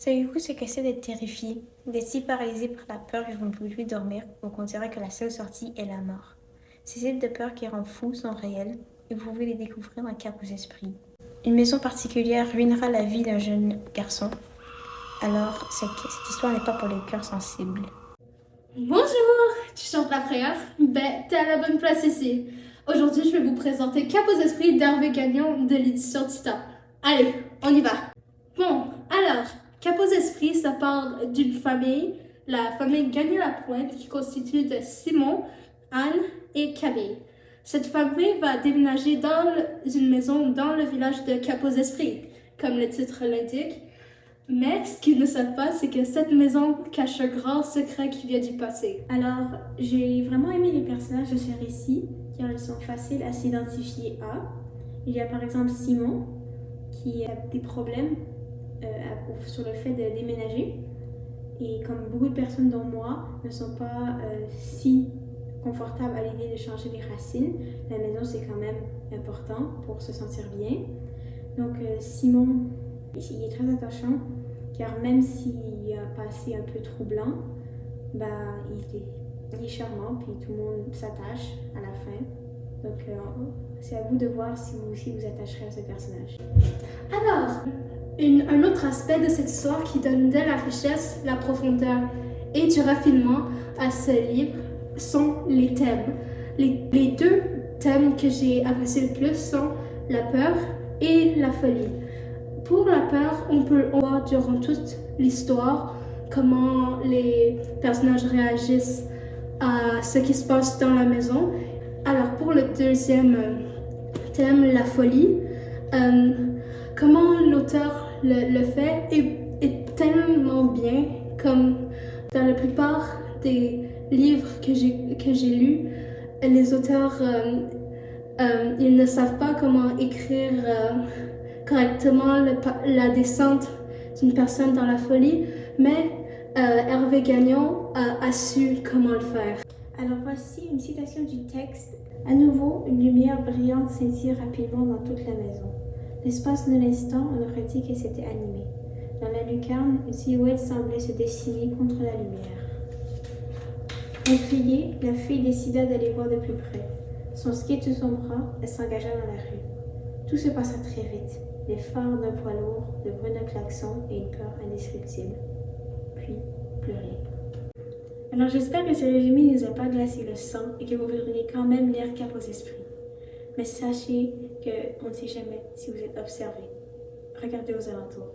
Savez-vous ce que c'est d'être terrifié, d'être si paralysé par la peur que vous ne pouvez plus dormir ou qu'on dirait que la seule sortie est la mort? Ces types de peurs qui rendent fou sont réels et vous pouvez les découvrir dans Cap aux esprits. Une maison particulière ruinera la vie d'un jeune garçon. Alors, cette histoire n'est pas pour les cœurs sensibles. Bonjour, tu chantes la prière? Ben, t'es à la bonne place ici. Aujourd'hui, je vais vous présenter Cap aux esprits d'Hervé Gagnon de l'édition Tita. Allez, on y va. Bon, alors, Cap aux esprits, ça parle d'une famille, la famille Gagnon-Lapointe, qui constitue de Simon, Anne et Camille. Cette famille va déménager dans une maison dans le village de Cap aux esprits, comme le titre l'indique. Mais ce qu'ils ne savent pas, c'est que cette maison cache un grand secret qui vient du passé. Alors, j'ai vraiment aimé les personnages de ce récit, car ils sont faciles à s'identifier à. Il y a par exemple Simon, qui a des problèmes sur le fait de déménager. Et comme beaucoup de personnes dont moi ne sont pas si confortables à l'idée de changer les racines, la maison c'est quand même important pour se sentir bien. Donc Simon, il est très attachant, car même s'il a un passé un peu troublant, il est charmant, puis tout le monde s'attache à la fin. Donc c'est à vous de voir si vous aussi vous attacherez à ce personnage. Alors, un autre aspect de cette histoire qui donne de la richesse, la profondeur et du raffinement à ce livre sont les thèmes. Les deux thèmes que j'ai appréciés le plus sont la peur et la folie. Pour la peur, on peut voir durant toute l'histoire comment les personnages réagissent à ce qui se passe dans la maison. Alors pour le deuxième thème, la folie, comment l'auteur le fait est tellement bien, comme dans la plupart des livres que j'ai lus, les auteurs ils ne savent pas comment écrire correctement la descente d'une personne dans la folie, mais Hervé Gagnon a su comment le faire. Alors voici une citation du texte. À nouveau, une lumière brillante scintille rapidement dans toute la maison. L'espace de l'instant, on aurait dit qu'elle s'était animée. Dans la lucarne, une silhouette semblait se dessiner contre la lumière. Intriguée, la fille décida d'aller voir de plus près. Son ski sous son bras, elle s'engagea dans la rue. Tout se passa très vite. Les phares d'un poids lourd, le bruit d'un klaxon et une peur indescriptible. Puis, plus rien. Alors j'espère que ce résumé ne nous a pas glacé le sang et que vous voudriez quand même lire Cap aux esprits. Mais sachez qu'on ne sait jamais si vous êtes observé. Regardez aux alentours.